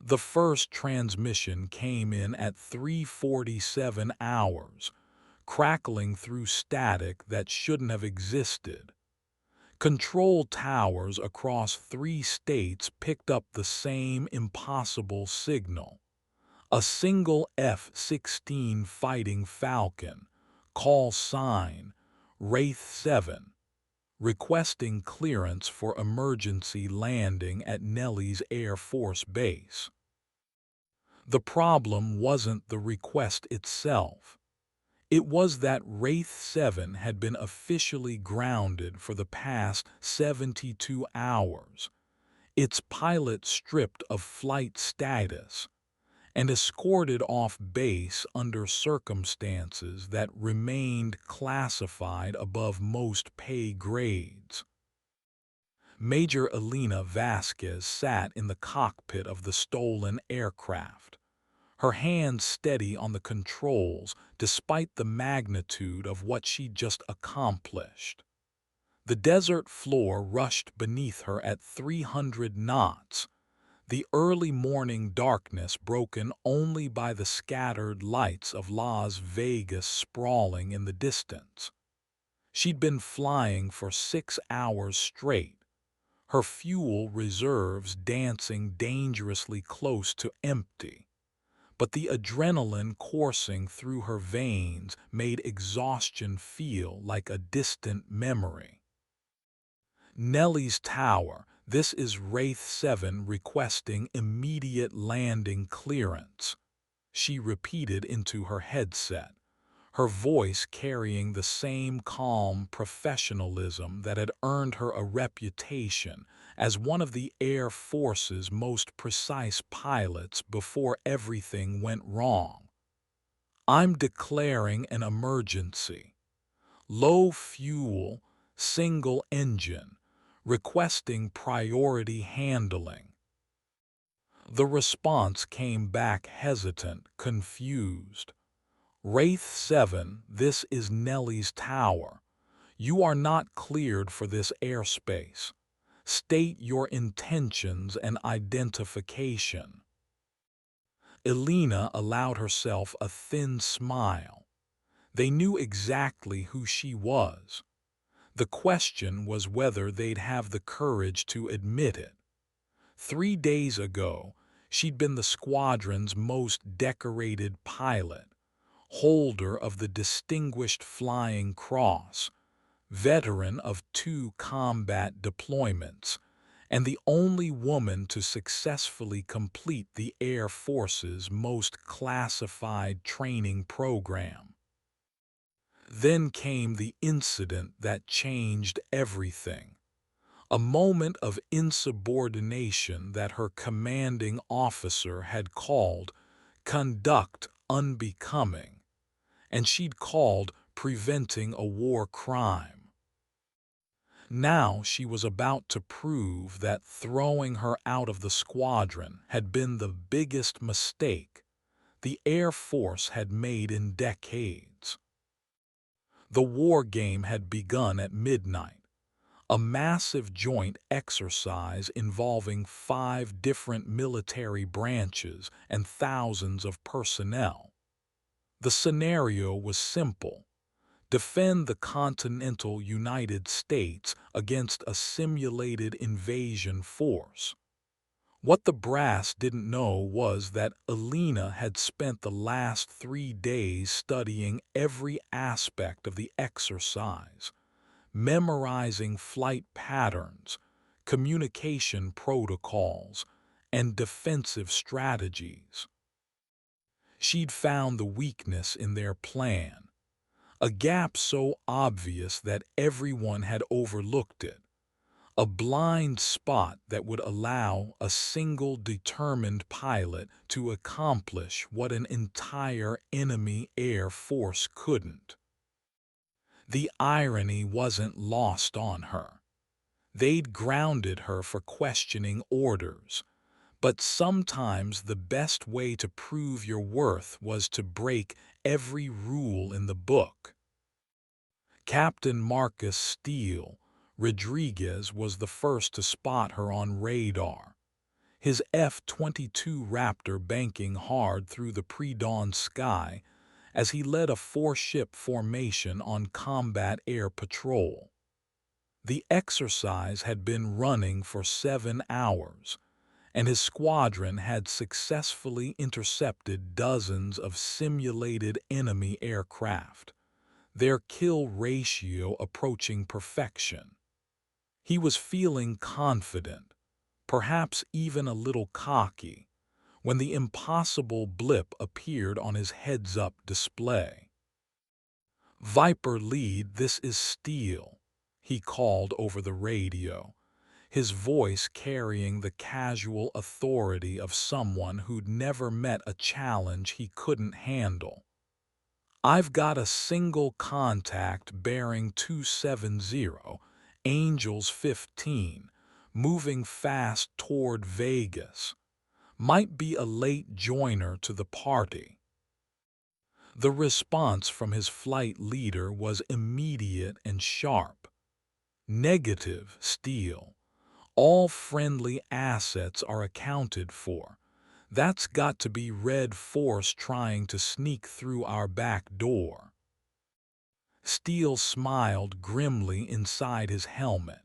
The first transmission came in at 3:47 hours, crackling through static that shouldn't have existed. Control towers across 3 states picked up the same impossible signal. A single F-16 Fighting Falcon, call sign Wraith 7, requesting clearance for emergency landing at Nellis Air Force Base. The problem wasn't the request itself. It was that Wraith 7 had been officially grounded for the past 72 hours, its pilot stripped of flight status, and escorted off base under circumstances that remained classified above most pay grades. Major Elena Vasquez sat in the cockpit of the stolen aircraft, her hands steady on the controls despite the magnitude of what she'd just accomplished. The desert floor rushed beneath her at 300 knots, the early morning darkness broken only by the scattered lights of Las Vegas sprawling in the distance. She'd been flying for 6 hours straight, her fuel reserves dancing dangerously close to empty. But the adrenaline coursing through her veins made exhaustion feel like a distant memory. Nelly's Tower, this is Wraith 7 requesting immediate landing clearance, she repeated into her headset, her voice carrying the same calm professionalism that had earned her a reputation as one of the Air Force's most precise pilots before everything went wrong. I'm declaring an emergency. Low fuel, single engine, requesting priority handling. The response came back hesitant, confused. Wraith 7, this is Nelly's Tower. You are not cleared for this airspace. State your intentions and identification. Elena allowed herself a thin smile. They knew exactly who she was. The question was whether they'd have the courage to admit it. 3 days ago, she'd been the squadron's most decorated pilot, holder of the Distinguished Flying Cross, veteran of 2 combat deployments, and the only woman to successfully complete the Air Force's most classified training program. Then came the incident that changed everything. A moment of insubordination that her commanding officer had called conduct unbecoming, and she'd called preventing a war crime. Now she was about to prove that throwing her out of the squadron had been the biggest mistake the Air Force had made in decades. The war game had begun at midnight, a massive joint exercise involving 5 different military branches and thousands of personnel. The scenario was simple: defend the continental United States against a simulated invasion force. What the brass didn't know was that Elena had spent the last 3 days studying every aspect of the exercise, memorizing flight patterns, communication protocols, and defensive strategies. She'd found the weakness in their plan, a gap so obvious that everyone had overlooked it, a blind spot that would allow a single determined pilot to accomplish what an entire enemy air force couldn't. The irony wasn't lost on her. They'd grounded her for questioning orders, but sometimes the best way to prove your worth was to break every rule in the book. Captain Marcus Steele Rodriguez was the first to spot her on radar. his F-22 Raptor banking hard through the pre-dawn sky as he led a four-ship formation on combat air patrol. The exercise had been running for 7 hours, and his squadron had successfully intercepted dozens of simulated enemy aircraft, their kill ratio approaching perfection. He was feeling confident, perhaps even a little cocky, when the impossible blip appeared on his heads-up display. "Viper Lead, this is Steele," he called over the radio, his voice carrying the casual authority of someone who'd never met a challenge he couldn't handle. "I've got a single contact bearing 270, Angels 15, moving fast toward Vegas. Might be a late joiner to the party." The response from his flight leader was immediate and sharp. "Negative, Steele. All friendly assets are accounted for. That's got to be Red Force trying to sneak through our back door." Steele smiled grimly inside his helmet.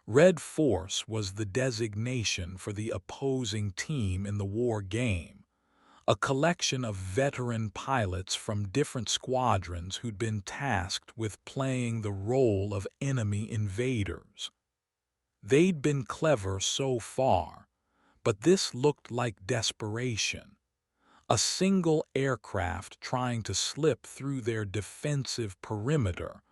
Red Force was the designation for the opposing team in the war game, a collection of veteran pilots from different squadrons who'd been tasked with playing the role of enemy invaders. They'd been clever so far, but this looked like desperation. A single aircraft trying to slip through their defensive perimeter,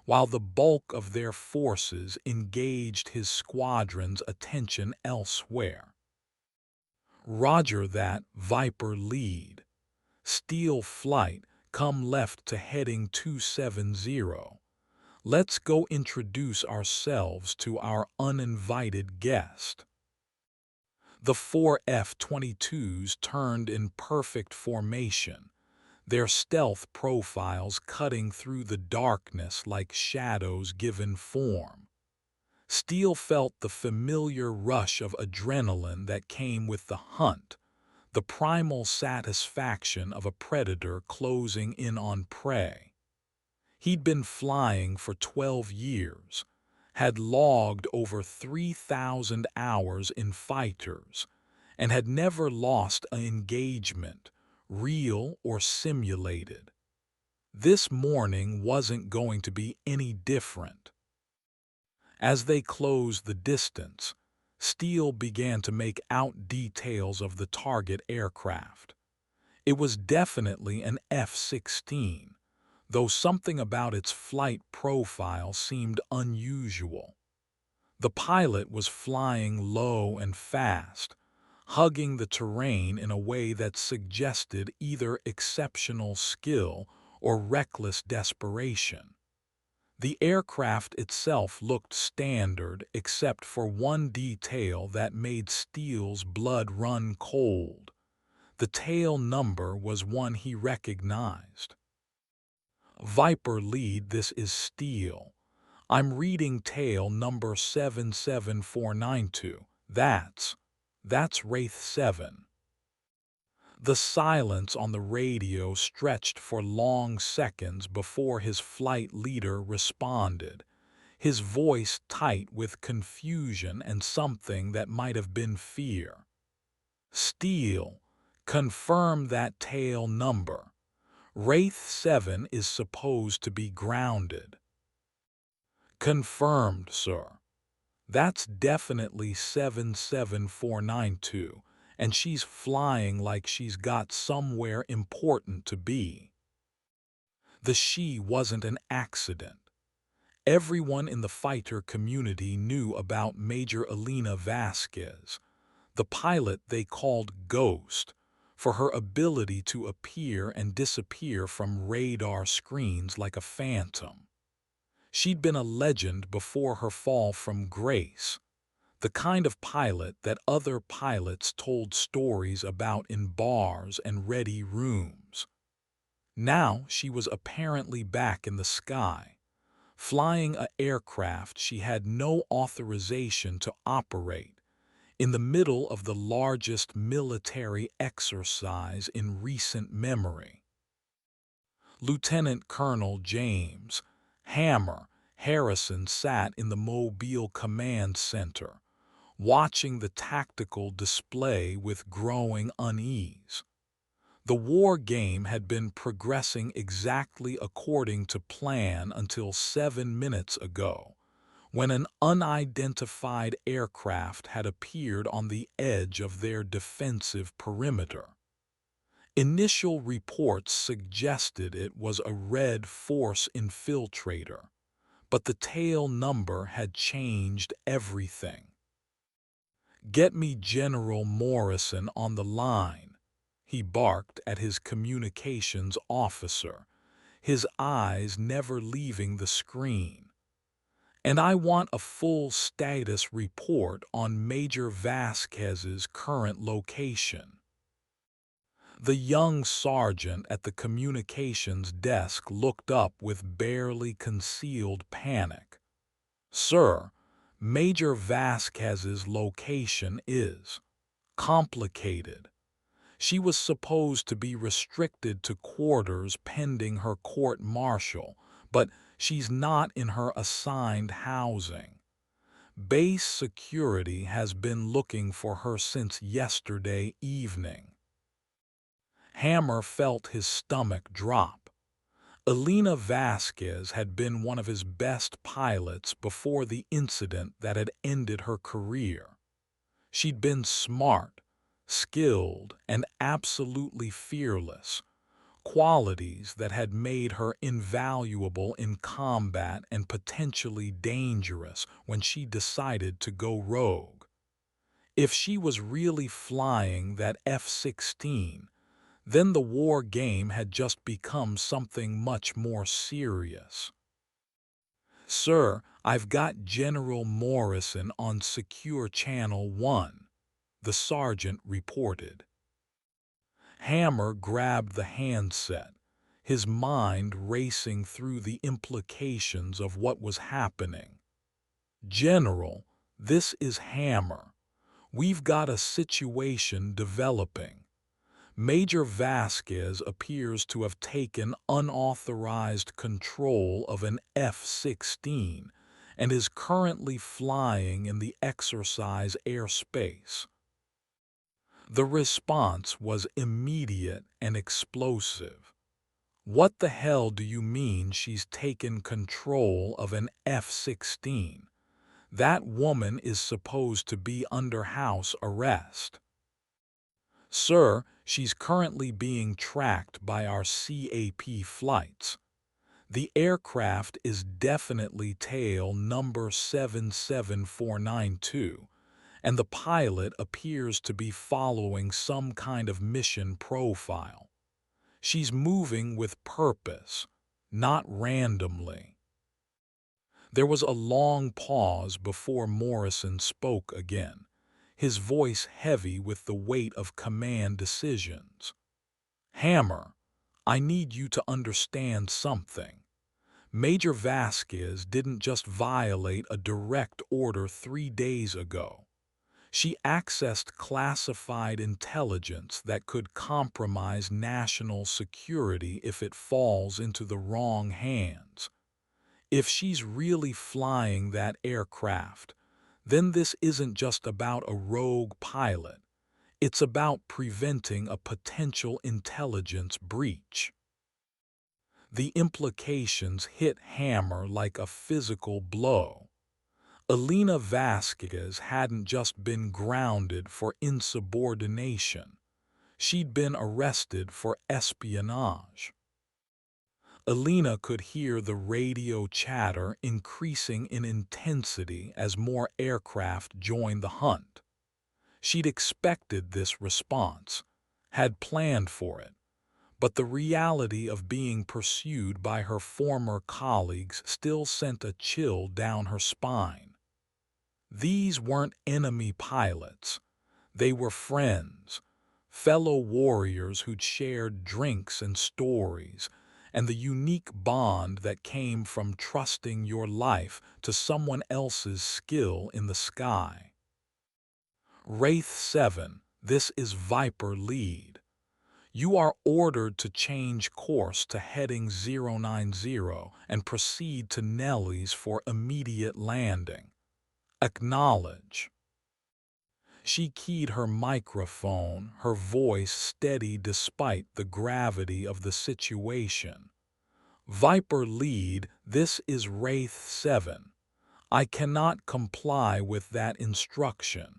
while the bulk of their forces engaged his squadron's attention elsewhere. "Roger that, Viper Lead. Steele flight, come left to heading 270. Let's go introduce ourselves to our uninvited guest." The four F-22s turned in perfect formation, their stealth profiles cutting through the darkness like shadows given form. Steele felt the familiar rush of adrenaline that came with the hunt, the primal satisfaction of a predator closing in on prey. He'd been flying for 12 years, had logged over 3,000 hours in fighters, and had never lost an engagement, real or simulated. This morning wasn't going to be any different. As they closed the distance, Steele began to make out details of the target aircraft. It was definitely an F-16, though something about its flight profile seemed unusual. The pilot was flying low and fast, hugging the terrain in a way that suggested either exceptional skill or reckless desperation. The aircraft itself looked standard except for one detail that made Steele's blood run cold. The tail number was one he recognized. "Viper Lead, this is Steele. I'm reading tail number 77492. That's Wraith 7. The silence on the radio stretched for long seconds before his flight leader responded, his voice tight with confusion and something that might have been fear. "Steele, confirm that tail number. Wraith 7 is supposed to be grounded." "Confirmed, sir. That's definitely 77492, and she's flying like she's got somewhere important to be." The "she" wasn't an accident. Everyone in the fighter community knew about Major Elena Vasquez, the pilot they called Ghost, for her ability to appear and disappear from radar screens like a phantom. She'd been a legend before her fall from grace, the kind of pilot that other pilots told stories about in bars and ready rooms. Now she was apparently back in the sky, flying an aircraft she had no authorization to operate, in the middle of the largest military exercise in recent memory. Lieutenant Colonel James Hammer Harrison sat in the Mobile Command Center, watching the tactical display with growing unease. The war game had been progressing exactly according to plan until 7 minutes ago, when an unidentified aircraft had appeared on the edge of their defensive perimeter. Initial reports suggested it was a Red Force infiltrator, but the tail number had changed everything. "Get me General Morrison on the line," he barked at his communications officer, his eyes never leaving the screen. "And I want a full status report on Major Vasquez's current location." The young sergeant at the communications desk looked up with barely concealed panic. "Sir, Major Vasquez's location is complicated. She was supposed to be restricted to quarters pending her court-martial, but she's not in her assigned housing. Base security has been looking for her since yesterday evening." Hammer felt his stomach drop. Elena Vasquez had been one of his best pilots before the incident that had ended her career. She'd been smart, skilled, and absolutely fearless, qualities that had made her invaluable in combat and potentially dangerous when she decided to go rogue. If she was really flying that F-16, then the war game had just become something much more serious. "Sir, I've got General Morrison on Secure Channel 1, the sergeant reported. Hammer grabbed the handset, his mind racing through the implications of what was happening. "General, this is Hammer. We've got a situation developing. Major Vasquez appears to have taken unauthorized control of an F-16 and is currently flying in the exercise airspace." The response was immediate and explosive. "What the hell do you mean she's taken control of an F-16? That woman is supposed to be under house arrest." "Sir, she's currently being tracked by our CAP flights. The aircraft is definitely tail number 77492, and the pilot appears to be following some kind of mission profile. She's moving with purpose, not randomly." There was a long pause before Morrison spoke again, his voice heavy with the weight of command decisions. "Hammer, I need you to understand something. Major Vasquez didn't just violate a direct order 3 days ago. She accessed classified intelligence that could compromise national security if it falls into the wrong hands. If she's really flying that aircraft, then this isn't just about a rogue pilot. It's about preventing a potential intelligence breach." The implications hit Hammer like a physical blow. Elena Vasquez hadn't just been grounded for insubordination. She'd been arrested for espionage. Elena could hear the radio chatter increasing in intensity as more aircraft joined the hunt. She'd expected this response, had planned for it, but the reality of being pursued by her former colleagues still sent a chill down her spine. These weren't enemy pilots. They were friends, fellow warriors who'd shared drinks and stories, and the unique bond that came from trusting your life to someone else's skill in the sky. Wraith 7, this is Viper lead. You are ordered to change course to heading 090 and proceed to Nelly's for immediate landing. Acknowledge. She keyed her microphone, her voice steady despite the gravity of the situation. Viper lead, this is Wraith 7. I cannot comply with that instruction.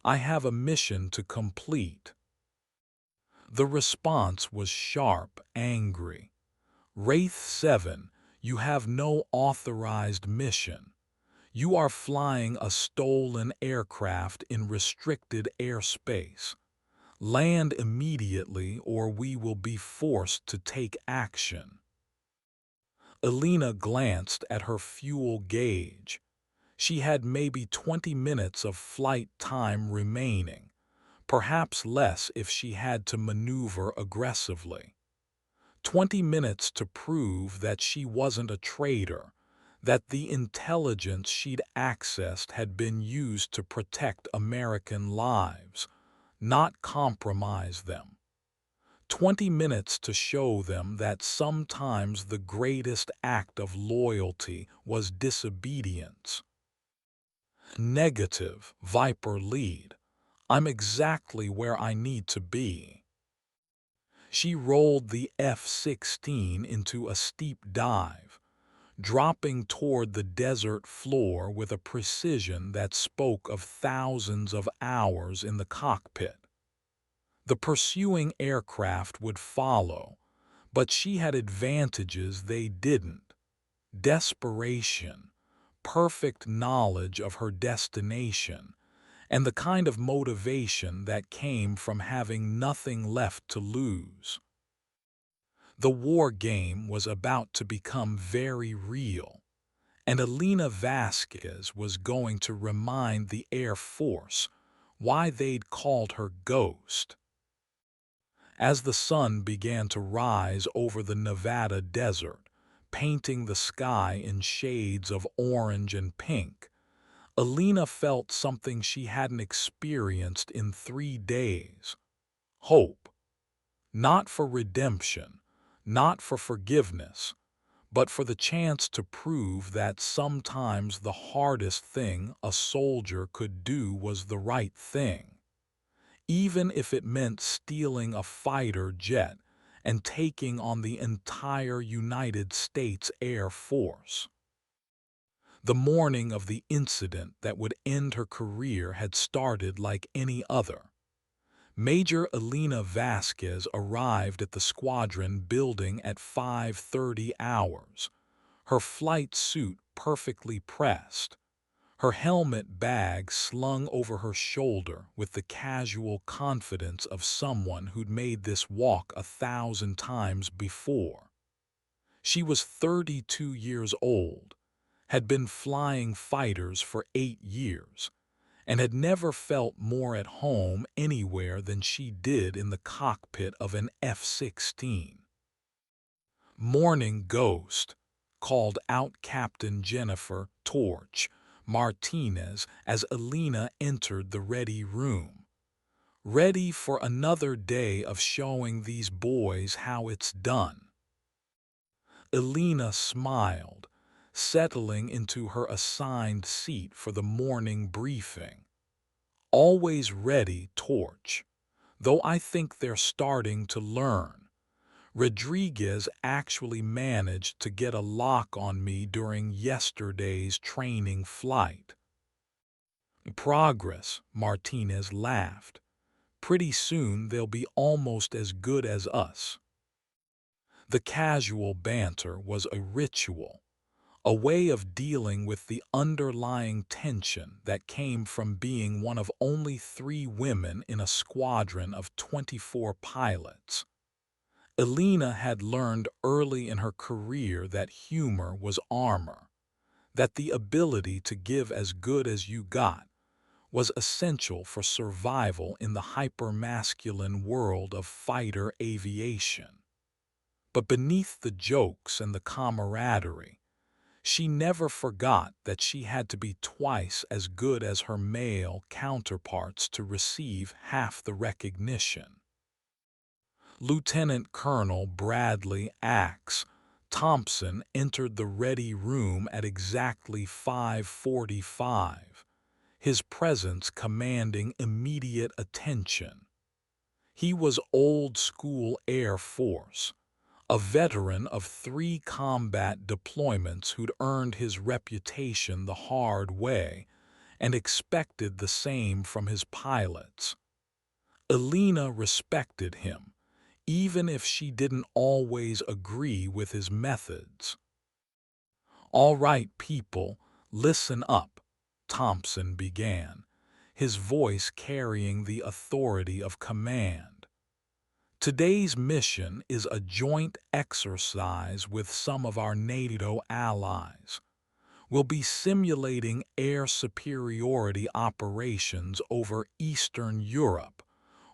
I have a mission to complete. The response was sharp, angry. Wraith 7, you have no authorized mission. You are flying a stolen aircraft in restricted airspace. Land immediately or we will be forced to take action. Alina glanced at her fuel gauge. She had maybe 20 minutes of flight time remaining, perhaps less if she had to maneuver aggressively. 20 minutes to prove that she wasn't a traitor, that the intelligence she'd accessed had been used to protect American lives, not compromise them. 20 minutes to show them that sometimes the greatest act of loyalty was disobedience. Negative, Viper lead. I'm exactly where I need to be. She rolled the F-16 into a steep dive, dropping toward the desert floor with a precision that spoke of thousands of hours in the cockpit. The pursuing aircraft would follow, but she had advantages they didn't. Desperation, perfect knowledge of her destination, and the kind of motivation that came from having nothing left to lose. The war game was about to become very real, and Alina Vasquez was going to remind the Air Force why they'd called her Ghost. As the sun began to rise over the Nevada desert, painting the sky in shades of orange and pink, Alina felt something she hadn't experienced in 3 days. Hope. Not for redemption, not for forgiveness, but for the chance to prove that sometimes the hardest thing a soldier could do was the right thing, even if it meant stealing a fighter jet and taking on the entire United States Air Force. The morning of the incident that would end her career had started like any other. Major Alina Vasquez arrived at the Squadron building at 5:30 hours, her flight suit perfectly pressed, her helmet bag slung over her shoulder with the casual confidence of someone who'd made this walk 1,000 times before. She was 32 years old, had been flying fighters for 8 years, and had never felt more at home anywhere than she did in the cockpit of an F-16. "Morning, Ghost," called out Captain Jennifer "Torch" Martinez as Alina entered the ready room. "Ready for another day of showing these boys how it's done." Alina smiled, settling into her assigned seat for the morning briefing. "Always ready, Torch, though I think they're starting to learn. Rodriguez actually managed to get a lock on me during yesterday's training flight." "Progress," Martinez laughed. "Pretty soon they'll be almost as good as us." The casual banter was a ritual, a way of dealing with the underlying tension that came from being one of only 3 women in a squadron of 24 pilots. Alina had learned early in her career that humor was armor, that the ability to give as good as you got was essential for survival in the hypermasculine world of fighter aviation. But beneath the jokes and the camaraderie, She never forgot that she had to be twice as good as her male counterparts to receive half the recognition. Lieutenant Colonel Bradley Axe Thompson entered the ready room at exactly 5:45, his presence commanding immediate attention. He was old-school Air Force, a veteran of 3 combat deployments who'd earned his reputation the hard way and expected the same from his pilots. Elena respected him, even if she didn't always agree with his methods. "All right, people, listen up," Thompson began, his voice carrying the authority of command. "Today's mission is a joint exercise with some of our NATO allies. We'll be simulating air superiority operations over Eastern Europe,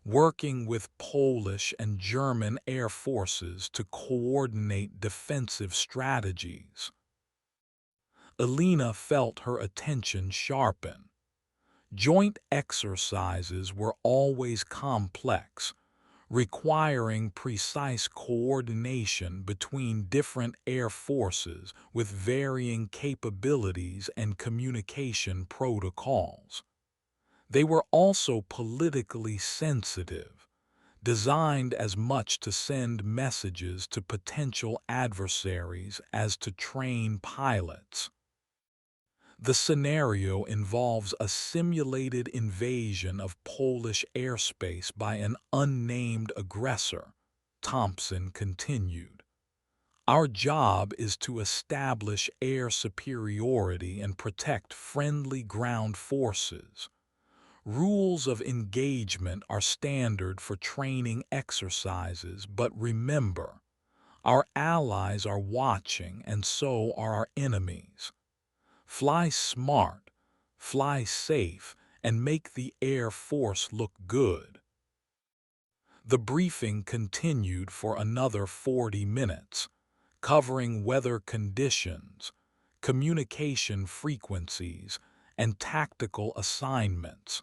working with Polish and German air forces to coordinate defensive strategies." Elena felt her attention sharpen. Joint exercises were always complex, requiring precise coordination between different air forces with varying capabilities and communication protocols. They were also politically sensitive, designed as much to send messages to potential adversaries as to train pilots. The scenario involves a simulated invasion of Polish airspace by an unnamed aggressor, Thompson continued. "Our job is to establish air superiority and protect friendly ground forces. Rules of engagement are standard for training exercises, but remember, our allies are watching and so are our enemies. Fly smart, fly safe, and make the Air Force look good." The briefing continued for another 40 minutes, covering weather conditions, communication frequencies, and tactical assignments.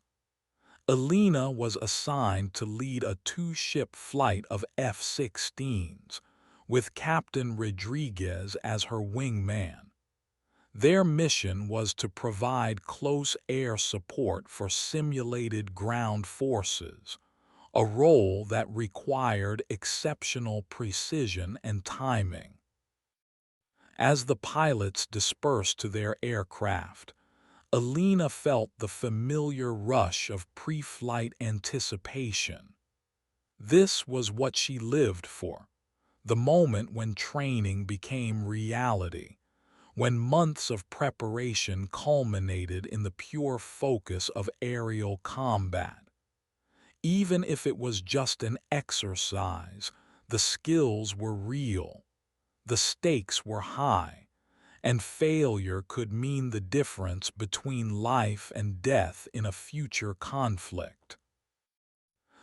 Elena was assigned to lead a 2-ship flight of F-16s, with Captain Rodriguez as her wingman. Their mission was to provide close air support for simulated ground forces, a role that required exceptional precision and timing. As the pilots dispersed to their aircraft, Elena felt the familiar rush of pre-flight anticipation. This was what she lived for, the moment when training became reality, when months of preparation culminated in the pure focus of aerial combat. Even if it was just an exercise, the skills were real, the stakes were high, and failure could mean the difference between life and death in a future conflict.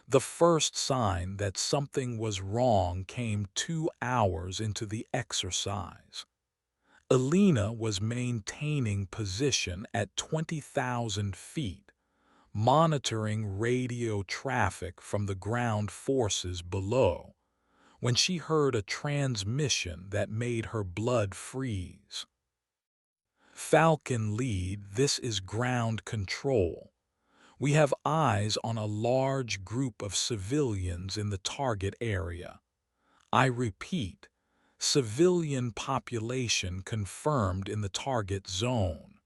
The first sign that something was wrong came 2 hours into the exercise. Elena was maintaining position at 20,000 feet, monitoring radio traffic from the ground forces below, when she heard a transmission that made her blood freeze. "Falcon Lead, this is ground control. We have eyes on a large group of civilians in the target area. I repeat, civilian population confirmed in the target zone."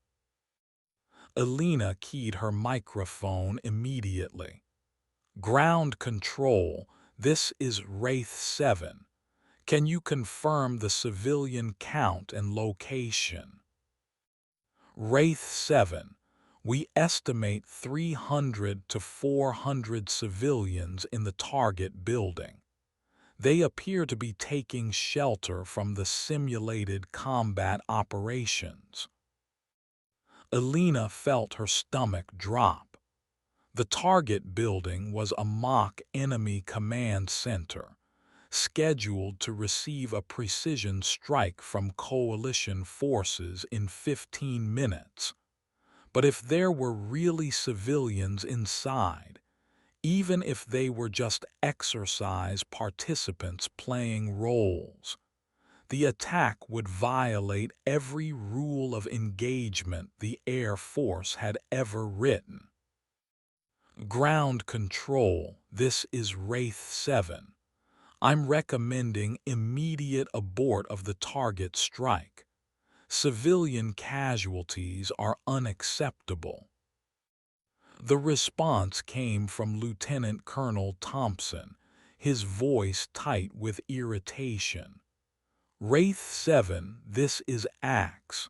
Elena keyed her microphone immediately. "Ground control, this is Wraith 7. Can you confirm the civilian count and location?" "Wraith 7. We estimate 300 to 400 civilians in the target building. They appear to be taking shelter from the simulated combat operations." Elena felt her stomach drop. The target building was a mock enemy command center, scheduled to receive a precision strike from coalition forces in 15 minutes. But if there were really civilians inside, even if they were just exercise participants playing roles, the attack would violate every rule of engagement the Air Force had ever written. Ground control, this is Wraith 7. I'm recommending immediate abort of the target strike. Civilian casualties are unacceptable. The response came from Lieutenant Colonel Thompson, his voice tight with irritation. Wraith 7, this is Axe.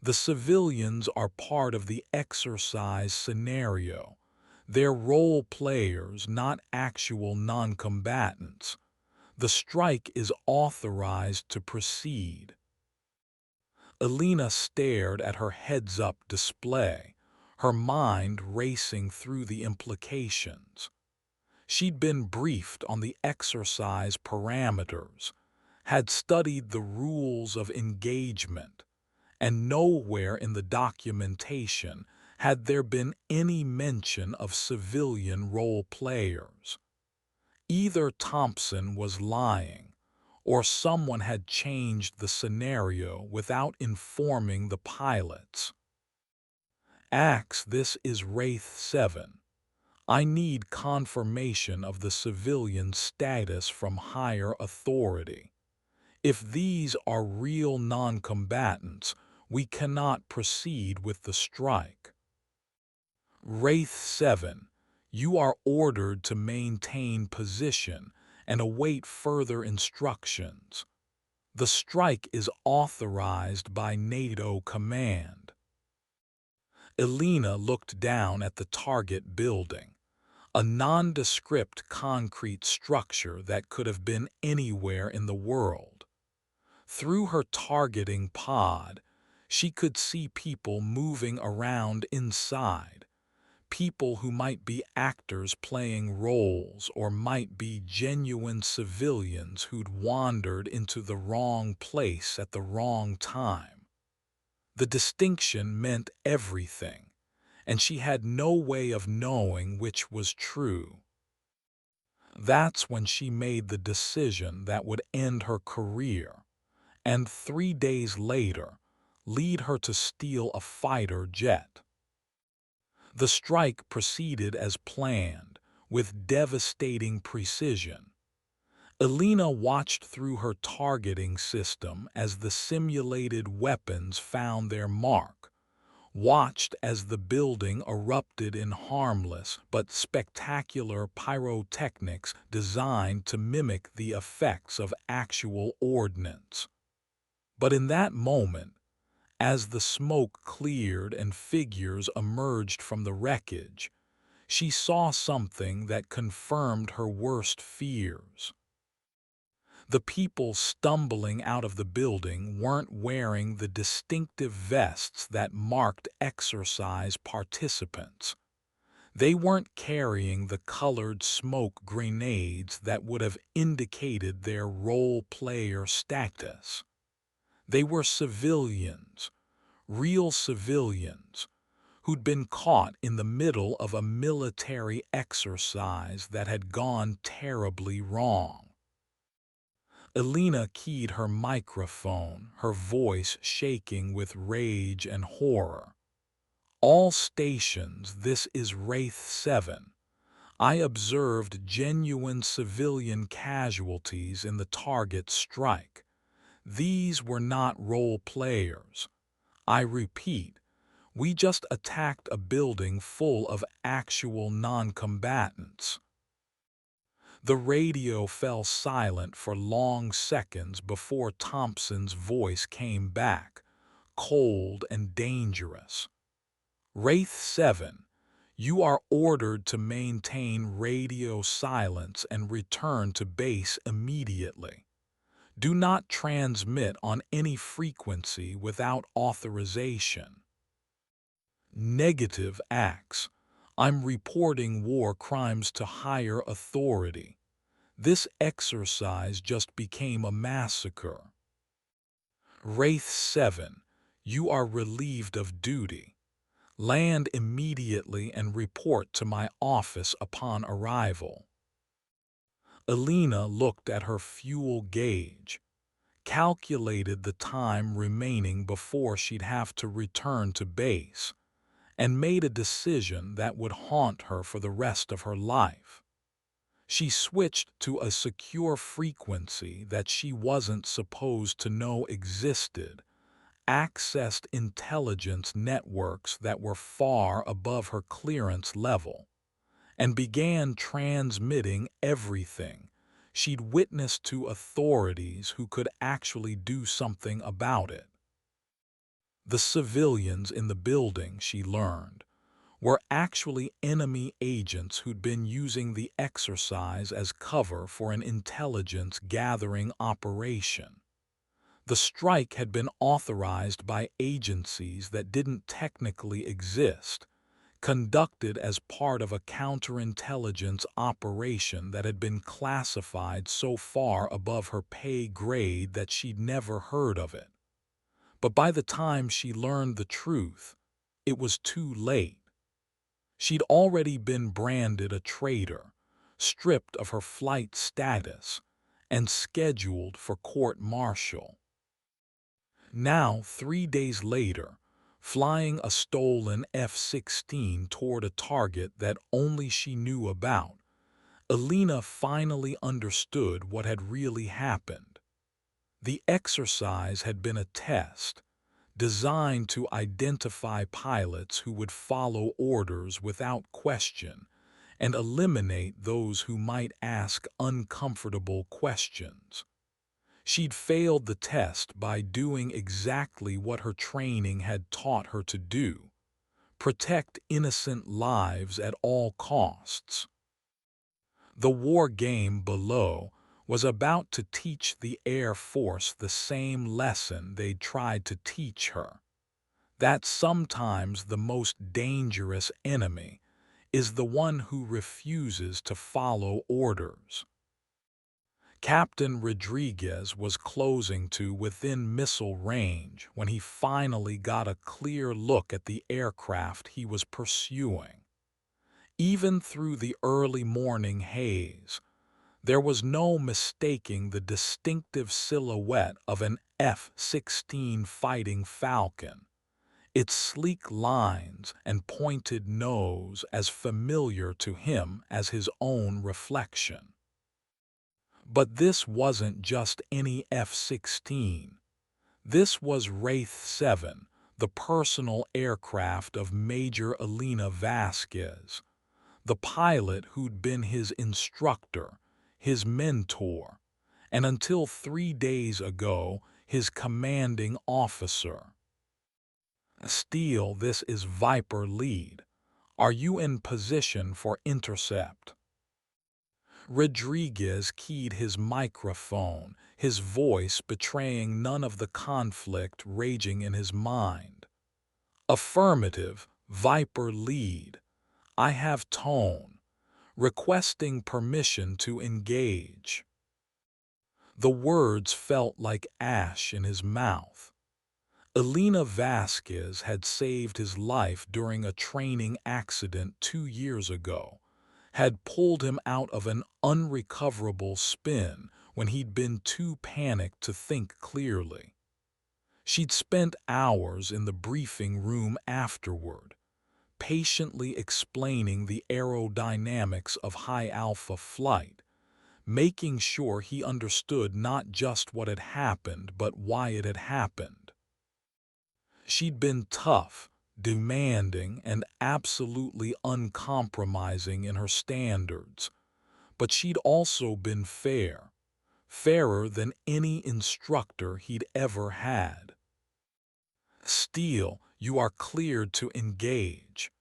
The civilians are part of the exercise scenario. They're role players, not actual non-combatants. The strike is authorized to proceed. Elena stared at her heads-up display, her mind racing through the implications. She'd been briefed on the exercise parameters, had studied the rules of engagement, and nowhere in the documentation had there been any mention of civilian role players. Either Thompson was lying, or someone had changed the scenario without informing the pilots. Axe, this is Wraith 7. I need confirmation of the civilian status from higher authority. If these are real non-combatants, we cannot proceed with the strike. Wraith 7, you are ordered to maintain position and await further instructions. The strike is authorized by NATO command. Elena looked down at the target building, a nondescript concrete structure that could have been anywhere in the world. Through her targeting pod, she could see people moving around inside, people who might be actors playing roles or might be genuine civilians who'd wandered into the wrong place at the wrong time. The distinction meant everything, and she had no way of knowing which was true. That's when she made the decision that would end her career, and 3 days later, lead her to steal a fighter jet. The strike proceeded as planned, with devastating precision. Elena watched through her targeting system as the simulated weapons found their mark, watched as the building erupted in harmless but spectacular pyrotechnics designed to mimic the effects of actual ordnance. But in that moment, as the smoke cleared and figures emerged from the wreckage, she saw something that confirmed her worst fears. The people stumbling out of the building weren't wearing the distinctive vests that marked exercise participants. They weren't carrying the colored smoke grenades that would have indicated their role player status. They were civilians, real civilians, who'd been caught in the middle of a military exercise that had gone terribly wrong. Elena keyed her microphone, her voice shaking with rage and horror. All stations, this is Wraith 7. I observed genuine civilian casualties in the target strike. These were not role players. I repeat, we just attacked a building full of actual non-combatants. The radio fell silent for long seconds before Thompson's voice came back, cold and dangerous. Wraith 7, you are ordered to maintain radio silence and return to base immediately. Do not transmit on any frequency without authorization. Negative acts. I'm reporting war crimes to higher authority. This exercise just became a massacre. Wraith 7, you are relieved of duty. Land immediately and report to my office upon arrival. Alina looked at her fuel gauge, calculated the time remaining before she'd have to return to base, and made a decision that would haunt her for the rest of her life. She switched to a secure frequency that she wasn't supposed to know existed, accessed intelligence networks that were far above her clearance level, and began transmitting everything she'd witnessed to authorities who could actually do something about it. The civilians in the building, she learned, were actually enemy agents who'd been using the exercise as cover for an intelligence-gathering operation. The strike had been authorized by agencies that didn't technically exist, conducted as part of a counterintelligence operation that had been classified so far above her pay grade that she'd never heard of it. But by the time she learned the truth, it was too late. She'd already been branded a traitor, stripped of her flight status, and scheduled for court-martial. Now, 3 days later, flying a stolen F-16 toward a target that only she knew about, Alina finally understood what had really happened. The exercise had been a test, designed to identify pilots who would follow orders without question and eliminate those who might ask uncomfortable questions. She'd failed the test by doing exactly what her training had taught her to do: protect innocent lives at all costs. The war game below was about to teach the Air Force the same lesson they'd tried to teach her: that sometimes the most dangerous enemy is the one who refuses to follow orders. Captain Rodriguez was closing to within missile range when he finally got a clear look at the aircraft he was pursuing. Even through the early morning haze, there was no mistaking the distinctive silhouette of an F-16 Fighting Falcon, its sleek lines and pointed nose as familiar to him as his own reflection. But this wasn't just any F-16. This was Wraith 7, the personal aircraft of Major Alina Vasquez, the pilot who'd been his instructor, his mentor, and until 3 days ago, his commanding officer. "Steele, this is Viper Lead. Are you in position for intercept?" Rodriguez keyed his microphone, his voice betraying none of the conflict raging in his mind. "Affirmative, Viper Lead. I have tone. Requesting permission to engage." The words felt like ash in his mouth. Alina Vasquez had saved his life during a training accident 2 years ago, had pulled him out of an unrecoverable spin when he'd been too panicked to think clearly. She'd spent hours in the briefing room afterward, patiently explaining the aerodynamics of high-alpha flight, making sure he understood not just what had happened but why it had happened. She'd been tough, demanding, and absolutely uncompromising in her standards, but she'd also been fair, fairer than any instructor he'd ever had. "Steele, you are cleared to engage.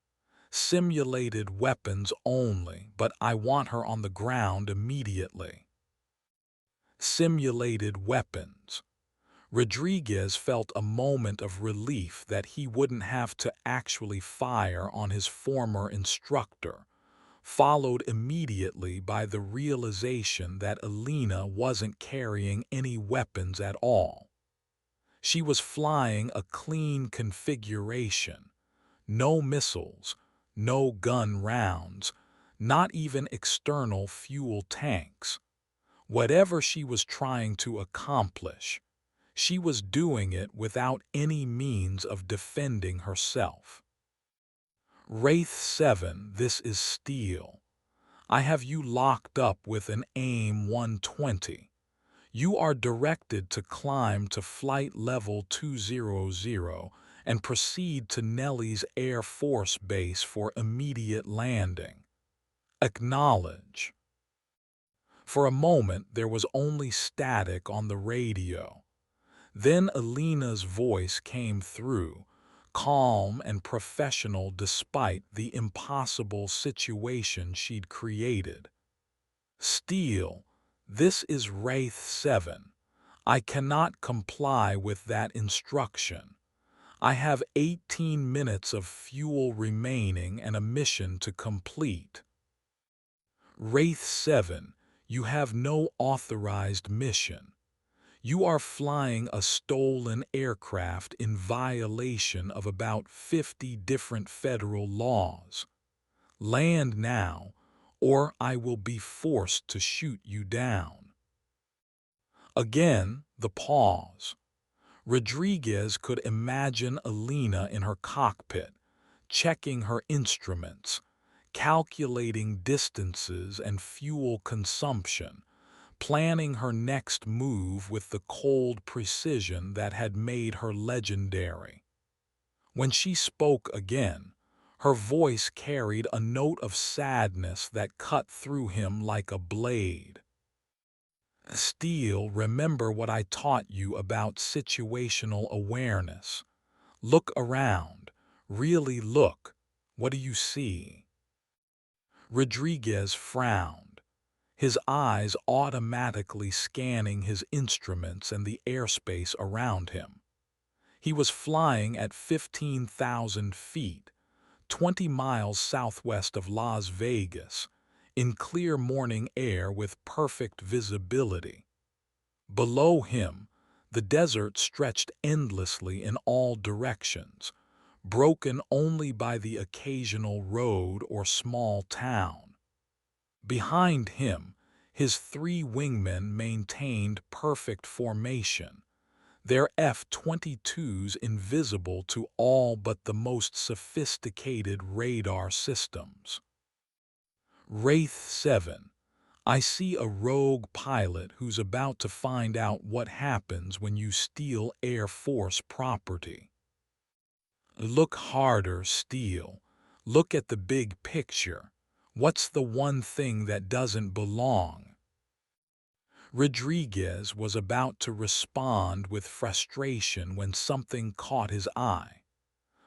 Simulated weapons only, but I want her on the ground immediately." Simulated weapons. Rodriguez felt a moment of relief that he wouldn't have to actually fire on his former instructor, followed immediately by the realization that Alina wasn't carrying any weapons at all. She was flying a clean configuration, no missiles, no gun rounds, not even external fuel tanks. Whatever she was trying to accomplish, she was doing it without any means of defending herself. Wraith 7, this is Steel. I have you locked up with an AIM 120. You are directed to climb to flight level 200 and proceed to Nellie's Air Force Base for immediate landing. Acknowledge. For a moment there was only static on the radio. Then Alina's voice came through, calm and professional despite the impossible situation she'd created. Steel, this is Wraith 7. I cannot comply with that instruction. I have 18 minutes of fuel remaining and a mission to complete. Wraith 7, you have no authorized mission. You are flying a stolen aircraft in violation of about 50 different federal laws. Land now, or I will be forced to shoot you down. Again, the pause. Rodriguez could imagine Alina in her cockpit, checking her instruments, calculating distances and fuel consumption, planning her next move with the cold precision that had made her legendary. When she spoke again, her voice carried a note of sadness that cut through him like a blade. Steel, remember what I taught you about situational awareness. Look around. Really look. What do you see? Rodriguez frowned, his eyes automatically scanning his instruments and the airspace around him. He was flying at 15,000 feet, 20 miles southwest of Las Vegas, in clear morning air with perfect visibility. Below him, the desert stretched endlessly in all directions, broken only by the occasional road or small town. Behind him, his three wingmen maintained perfect formation, their F-22s invisible to all but the most sophisticated radar systems. Wraith 7, I see a rogue pilot who's about to find out what happens when you steal Air Force property. Look harder, Steel. Look at the big picture. What's the one thing that doesn't belong? Rodriguez was about to respond with frustration when something caught his eye.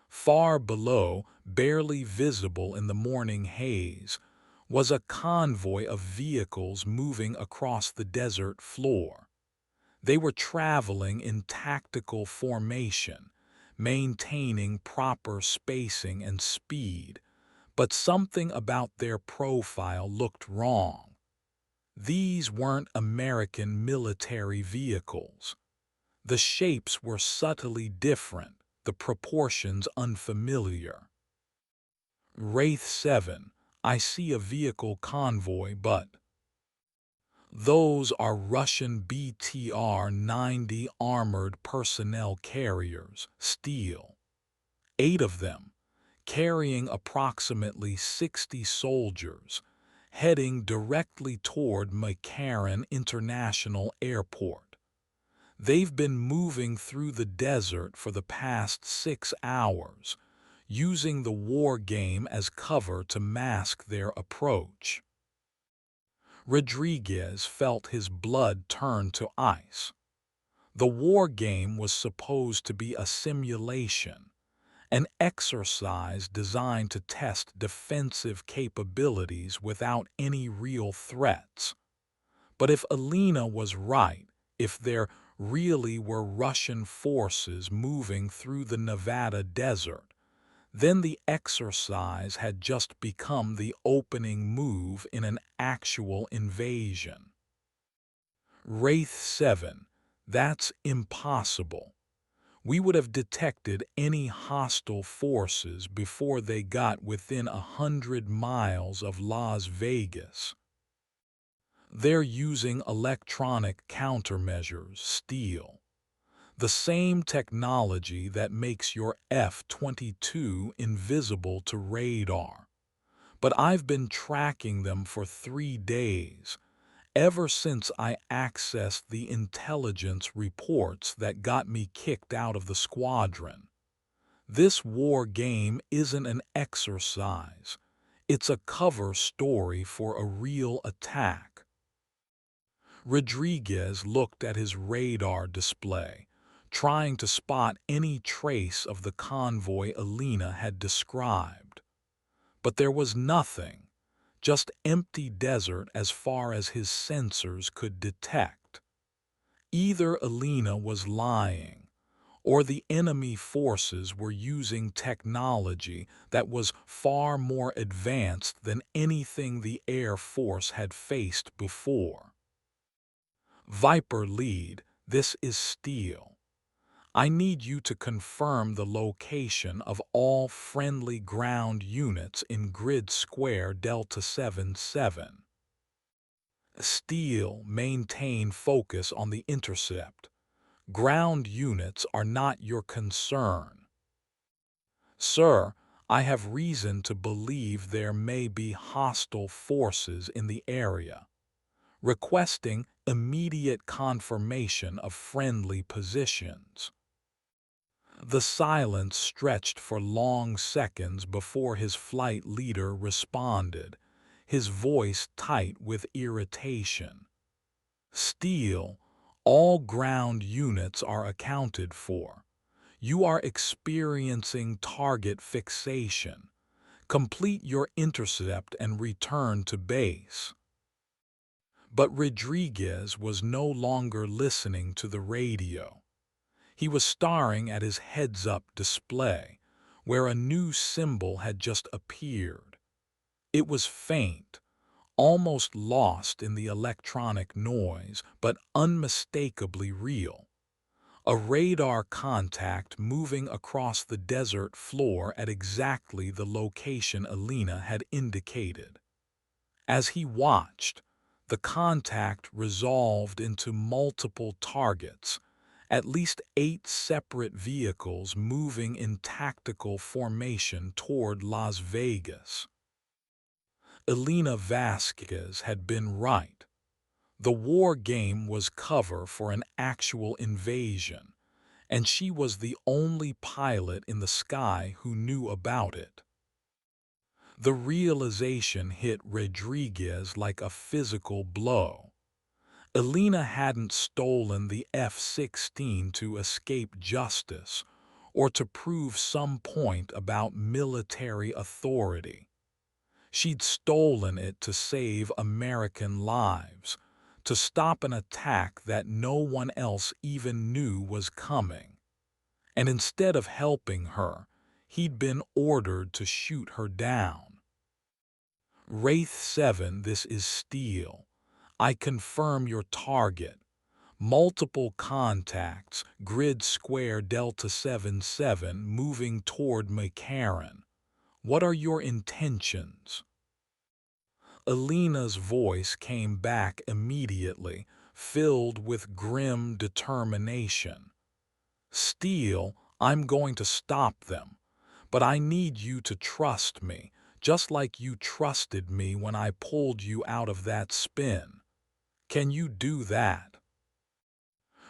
Far below, barely visible in the morning haze, was a convoy of vehicles moving across the desert floor. They were traveling in tactical formation, maintaining proper spacing and speed, but something about their profile looked wrong. These weren't American military vehicles. The shapes were subtly different, the proportions unfamiliar. Wraith 7, I see a vehicle convoy, but those are Russian BTR-90 armored personnel carriers, Steel. 8 of them, carrying approximately 60 soldiers, heading directly toward McCarran International Airport. They've been moving through the desert for the past 6 hours, using the war game as cover to mask their approach. Rodriguez felt his blood turn to ice. The war game was supposed to be a simulation, an exercise designed to test defensive capabilities without any real threats. But if Alina was right, if there really were Russian forces moving through the Nevada desert, Then the exercise had just become the opening move in an actual invasion. Wraith 7, that's impossible. We would have detected any hostile forces before they got within 100 miles of Las Vegas. They're using electronic countermeasures, steel. The same technology that makes your F-22 invisible to radar. But I've been tracking them for 3 days, ever since I accessed the intelligence reports that got me kicked out of the squadron. This war game isn't an exercise. It's a cover story for a real attack. Rodriguez looked at his radar display, trying to spot any trace of the convoy Alina had described. But there was nothing, just empty desert as far as his sensors could detect. Either Alina was lying, or the enemy forces were using technology that was far more advanced than anything the Air Force had faced before. Viper Lead, this is Steele. I need you to confirm the location of all friendly ground units in Grid Square Delta 77. Steele, maintain focus on the intercept. Ground units are not your concern. Sir, I have reason to believe there may be hostile forces in the area. Requesting immediate confirmation of friendly positions. The silence stretched for long seconds before his flight leader responded, his voice tight with irritation. Steele, all ground units are accounted for. You are experiencing target fixation. Complete your intercept and return to base. But Rodriguez was no longer listening to the radio. He was staring at his heads-up display, where a new symbol had just appeared. It was faint, almost lost in the electronic noise, but unmistakably real. A radar contact moving across the desert floor at exactly the location Alina had indicated. As he watched, the contact resolved into multiple targets, at least 8 separate vehicles moving in tactical formation toward Las Vegas. Elena Vasquez had been right. The war game was cover for an actual invasion, and she was the only pilot in the sky who knew about it. The realization hit Rodriguez like a physical blow. Alina hadn't stolen the F-16 to escape justice or to prove some point about military authority. She'd stolen it to save American lives, to stop an attack that no one else even knew was coming. And instead of helping her, he'd been ordered to shoot her down. Wraith 7, this is Steele. I confirm your target. Multiple contacts, Grid Square Delta 77 moving toward McCarran. What are your intentions? Alina's voice came back immediately, filled with grim determination. Steele, I'm going to stop them, but I need you to trust me, just like you trusted me when I pulled you out of that spin. Can you do that?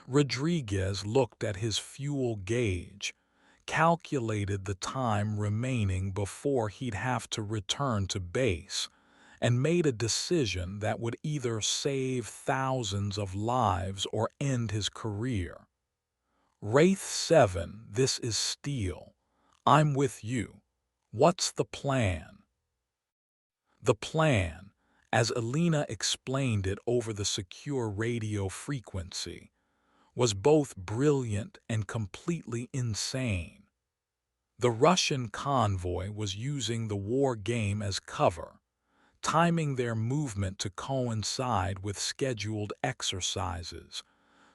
Rodriguez looked at his fuel gauge, calculated the time remaining before he'd have to return to base, and made a decision that would either save thousands of lives or end his career. Wraith 7, this is Steele. I'm with you. What's the plan? The plan, as Alina explained it over the secure radio frequency, was both brilliant and completely insane. The Russian convoy was using the war game as cover, timing their movement to coincide with scheduled exercises,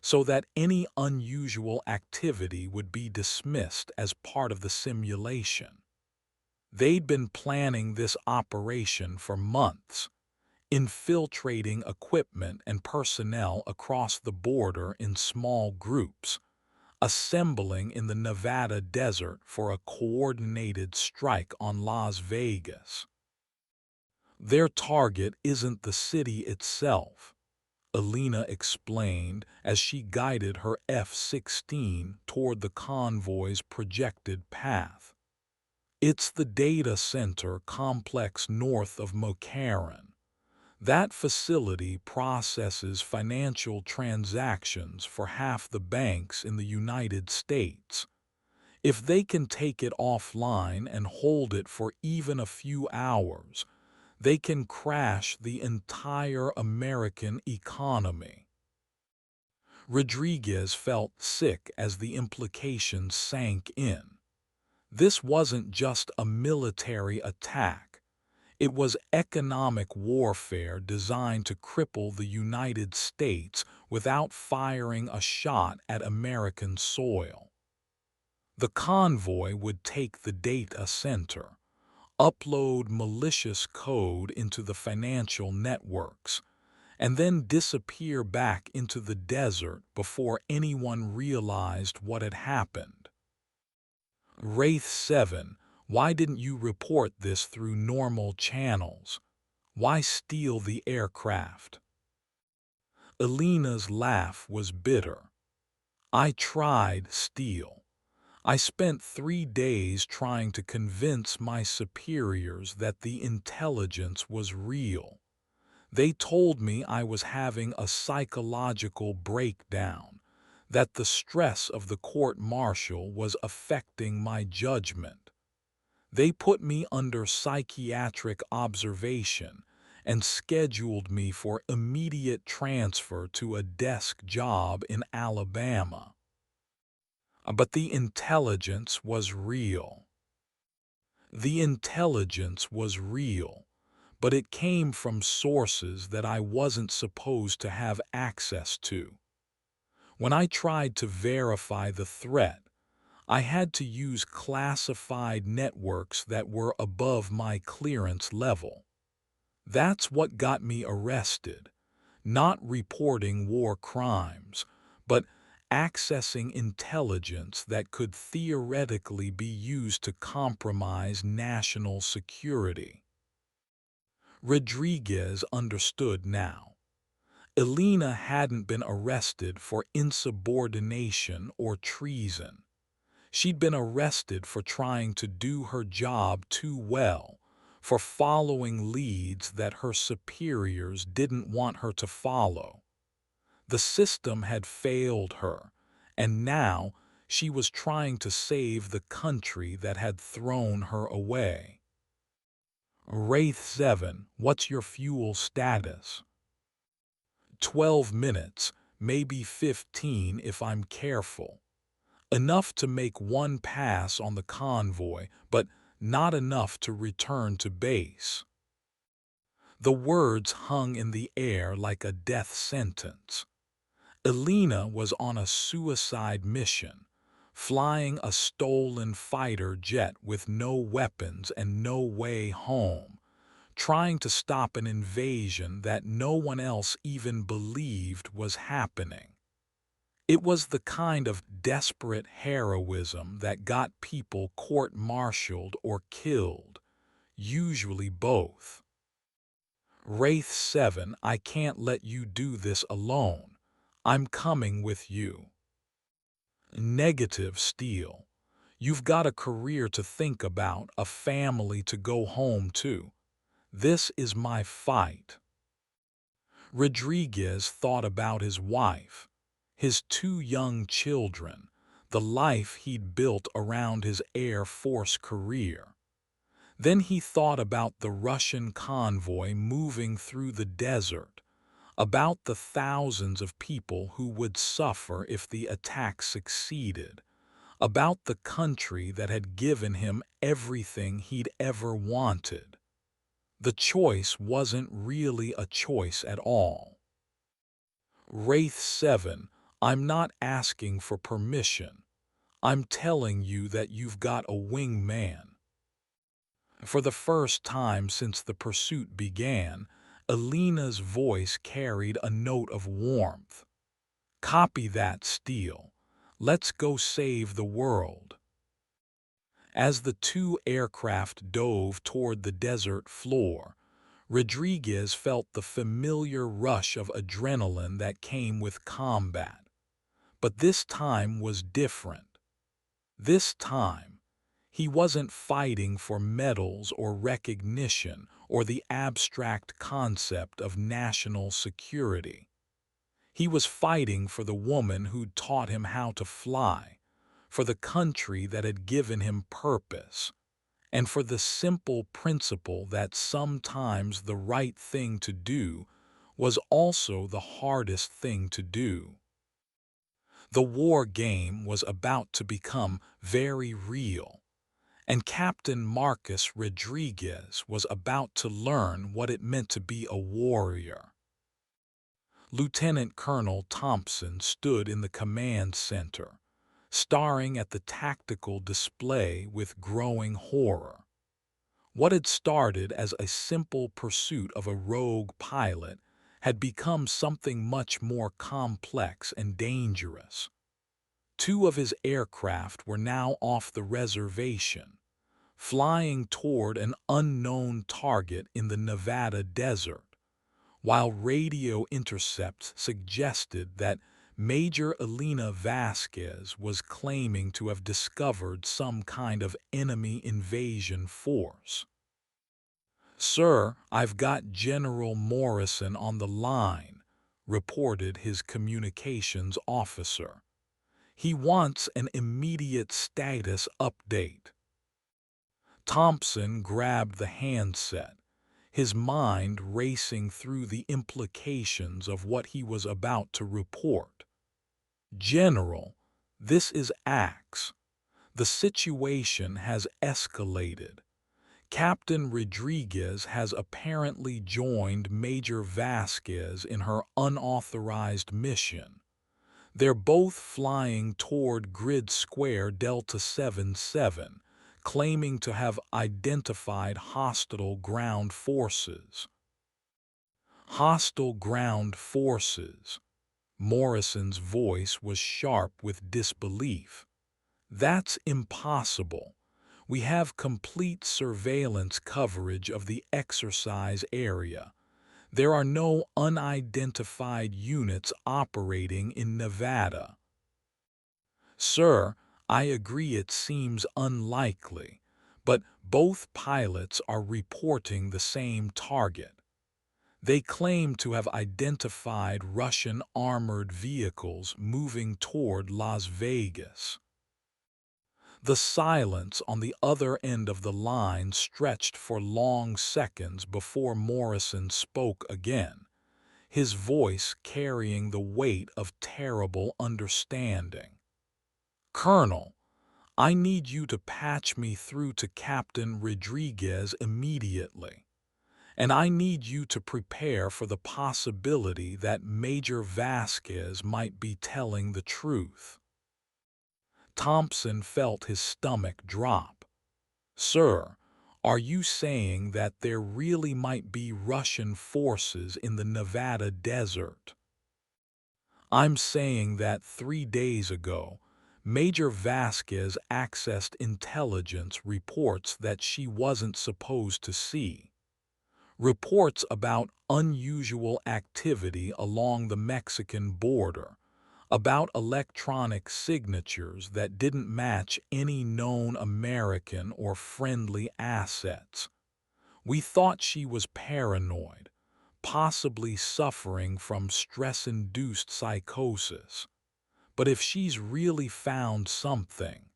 so that any unusual activity would be dismissed as part of the simulation. They'd been planning this operation for months, infiltrating equipment and personnel across the border in small groups, assembling in the Nevada desert for a coordinated strike on Las Vegas. Their target isn't the city itself, Alina explained as she guided her F-16 toward the convoy's projected path. It's the data center complex north of McCarran. That facility processes financial transactions for half the banks in the United States. If they can take it offline and hold it for even a few hours, they can crash the entire American economy. Rodriguez felt sick as the implications sank in. This wasn't just a military attack. It was economic warfare designed to cripple the United States without firing a shot at American soil. The convoy would take the data center, upload malicious code into the financial networks, and then disappear back into the desert before anyone realized what had happened. Wraith 7, why didn't you report this through normal channels? Why steal the aircraft? Alina's laugh was bitter. I tried steal. I spent 3 days trying to convince my superiors that the intelligence was real. They told me I was having a psychological breakdown, that the stress of the court-martial was affecting my judgment. They put me under psychiatric observation and scheduled me for immediate transfer to a desk job in Alabama. But the intelligence was real. The intelligence was real, but it came from sources that I wasn't supposed to have access to. When I tried to verify the threat, I had to use classified networks that were above my clearance level. That's what got me arrested, not reporting war crimes, but accessing intelligence that could theoretically be used to compromise national security. Rodriguez understood now. Alina hadn't been arrested for insubordination or treason. She'd been arrested for trying to do her job too well, for following leads that her superiors didn't want her to follow. The system had failed her, and now she was trying to save the country that had thrown her away. Wraith 7, what's your fuel status? 12 minutes, maybe 15 if I'm careful. Enough to make one pass on the convoy, but not enough to return to base. The words hung in the air like a death sentence. Alina was on a suicide mission, flying a stolen fighter jet with no weapons and no way home, trying to stop an invasion that no one else even believed was happening. It was the kind of desperate heroism that got people court-martialed or killed, usually both. Wraith 7, I can't let you do this alone. I'm coming with you. Negative, Steel. You've got a career to think about, a family to go home to. This is my fight. Rodriguez thought about his wife, his 2 young children, the life he'd built around his Air Force career. Then he thought about the Russian convoy moving through the desert, about the thousands of people who would suffer if the attack succeeded, about the country that had given him everything he'd ever wanted. The choice wasn't really a choice at all. Wraith 7, I'm not asking for permission. I'm telling you that you've got a wingman. For the first time since the pursuit began, Alina's voice carried a note of warmth. Copy that, Steele. Let's go save the world. As the two aircraft dove toward the desert floor, Rodriguez felt the familiar rush of adrenaline that came with combat. But this time was different. This time, he wasn't fighting for medals or recognition or the abstract concept of national security. He was fighting for the woman who'd taught him how to fly, for the country that had given him purpose, and for the simple principle that sometimes the right thing to do was also the hardest thing to do. The war game was about to become very real, and Captain Marcus Rodriguez was about to learn what it meant to be a warrior. Lieutenant Colonel Thompson stood in the command center, staring at the tactical display with growing horror. What had started as a simple pursuit of a rogue pilot had become something much more complex and dangerous. Two of his aircraft were now off the reservation, flying toward an unknown target in the Nevada desert, while radio intercepts suggested that Major Alina Vasquez was claiming to have discovered some kind of enemy invasion force. "Sir, I've got General Morrison on the line," reported his communications officer. "He wants an immediate status update." Thompson grabbed the handset, his mind racing through the implications of what he was about to report. "General, this is Axe. The situation has escalated. Captain Rodriguez has apparently joined Major Vasquez in her unauthorized mission. They're both flying toward Grid Square Delta 77, claiming to have identified hostile ground forces." Hostile ground forces. Morrison's voice was sharp with disbelief. "That's impossible. We have complete surveillance coverage of the exercise area. There are no unidentified units operating in Nevada." "Sir, I agree it seems unlikely, but both pilots are reporting the same target. They claim to have identified Russian armored vehicles moving toward Las Vegas." The silence on the other end of the line stretched for long seconds before Morrison spoke again, his voice carrying the weight of terrible understanding. "Colonel, I need you to patch me through to Captain Rodriguez immediately, and I need you to prepare for the possibility that Major Vasquez might be telling the truth." Thompson felt his stomach drop. "Sir, are you saying that there really might be Russian forces in the Nevada desert?" "I'm saying that 3 days ago, Major Vasquez accessed intelligence reports that she wasn't supposed to see. Reports about unusual activity along the Mexican border, about electronic signatures that didn't match any known American or friendly assets. We thought she was paranoid, possibly suffering from stress-induced psychosis. But if she's really found something—"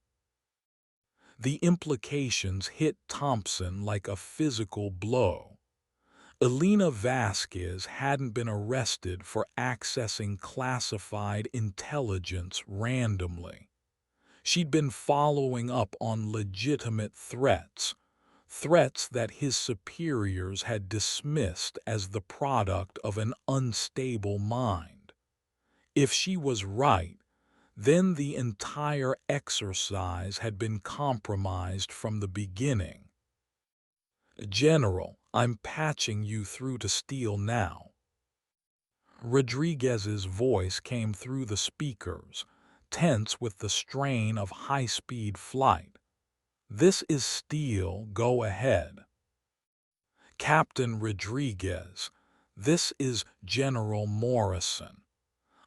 The implications hit Thompson like a physical blow. Alina Vasquez hadn't been arrested for accessing classified intelligence randomly. She'd been following up on legitimate threats, threats that his superiors had dismissed as the product of an unstable mind. If she was right, then the entire exercise had been compromised from the beginning. "General, I'm patching you through to Steele now." Rodriguez's voice came through the speakers, tense with the strain of high-speed flight. "This is Steele, go ahead." "Captain Rodriguez, this is General Morrison.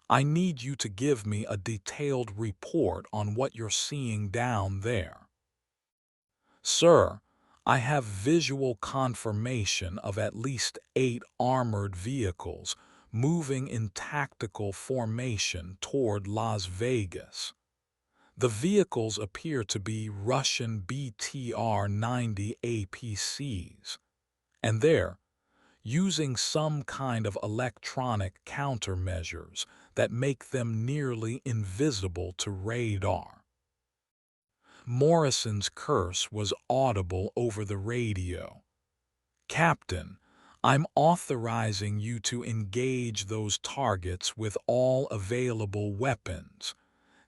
I need you to give me a detailed report on what you're seeing down there." "Sir, I have visual confirmation of at least 8 armored vehicles moving in tactical formation toward Las Vegas. The vehicles appear to be Russian BTR-90 APCs, and they're using some kind of electronic countermeasures that make them nearly invisible to radar." Morrison's curse was audible over the radio. "Captain, I'm authorizing you to engage those targets with all available weapons.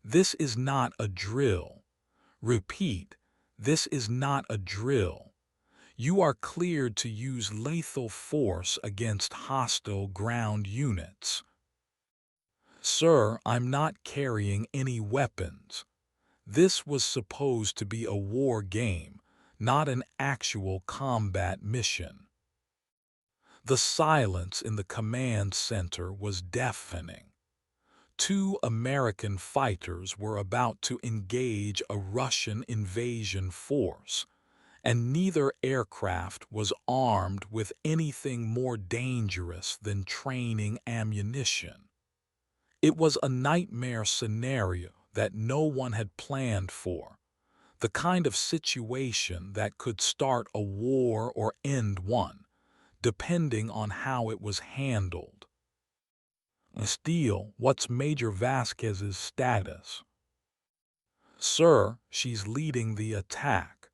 This is not a drill. Repeat, this is not a drill. You are cleared to use lethal force against hostile ground units." "Sir, I'm not carrying any weapons. This was supposed to be a war game, not an actual combat mission." The silence in the command center was deafening. 2 American fighters were about to engage a Russian invasion force, and neither aircraft was armed with anything more dangerous than training ammunition. It was a nightmare scenario that no one had planned for, the kind of situation that could start a war or end one, depending on how it was handled. "Steele, what's Major Vasquez's status?" "Sir, she's leading the attack.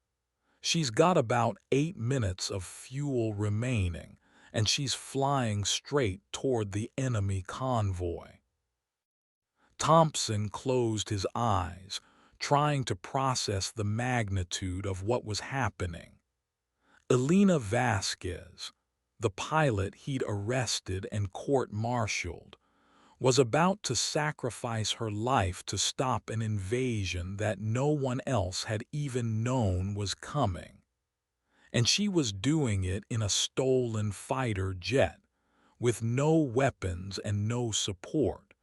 She's got about 8 minutes of fuel remaining, and she's flying straight toward the enemy convoy." Thompson closed his eyes, trying to process the magnitude of what was happening. Elena Vasquez, the pilot he'd arrested and court-martialed, was about to sacrifice her life to stop an invasion that no one else had even known was coming. And she was doing it in a stolen fighter jet, with no weapons and no support,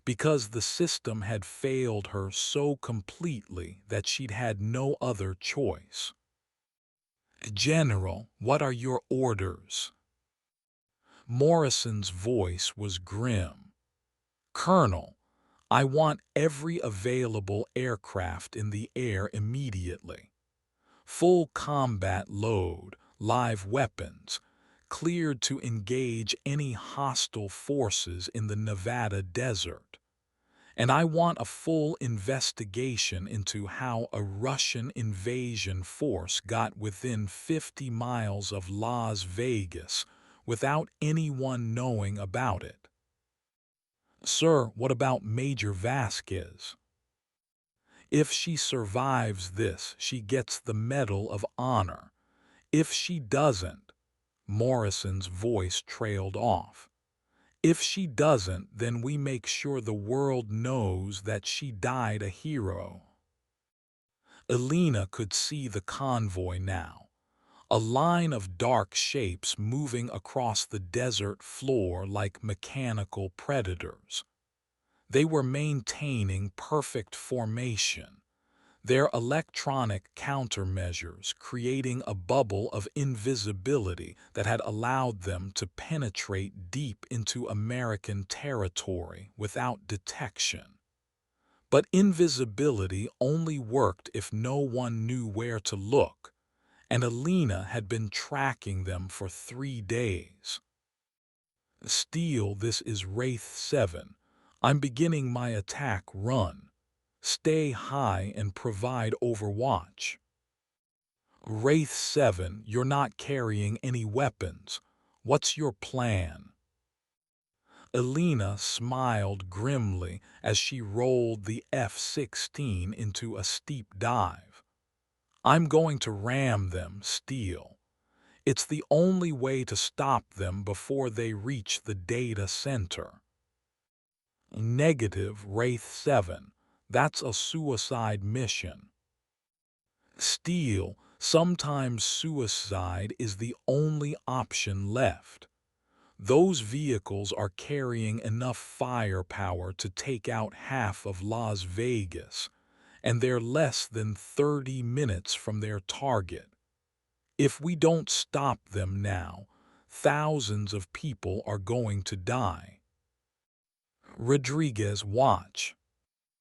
because the system had failed her so completely that she'd had no other choice. "General, what are your orders?" Morrison's voice was grim. "Colonel, I want every available aircraft in the air immediately. Full combat load, live weapons, cleared to engage any hostile forces in the Nevada desert. And I want a full investigation into how a Russian invasion force got within 50 miles of Las Vegas without anyone knowing about it." "Sir, what about Major Vasquez?" "If she survives this, she gets the Medal of Honor. If she doesn't," Morrison's voice trailed off, "if she doesn't, then we make sure the world knows that she died a hero." Elena could see the convoy now, a line of dark shapes moving across the desert floor like mechanical predators. They were maintaining perfect formation, their electronic countermeasures creating a bubble of invisibility that had allowed them to penetrate deep into American territory without detection. But invisibility only worked if no one knew where to look, and Elena had been tracking them for 3 days. "Steele, this is Wraith 7. I'm beginning my attack run. Stay high and provide overwatch. Wraith 7, you're not carrying any weapons. What's your plan? Elena smiled grimly as she rolled the F-16 into a steep dive. I'm going to ram them, Steel. It's the only way to stop them before they reach the data center. Negative, Wraith 7. That's a suicide mission. Steel, sometimes suicide is the only option left. Those vehicles are carrying enough firepower to take out half of Las Vegas, and they're less than 30 minutes from their target. If we don't stop them now, thousands of people are going to die. Rodriguez, watch.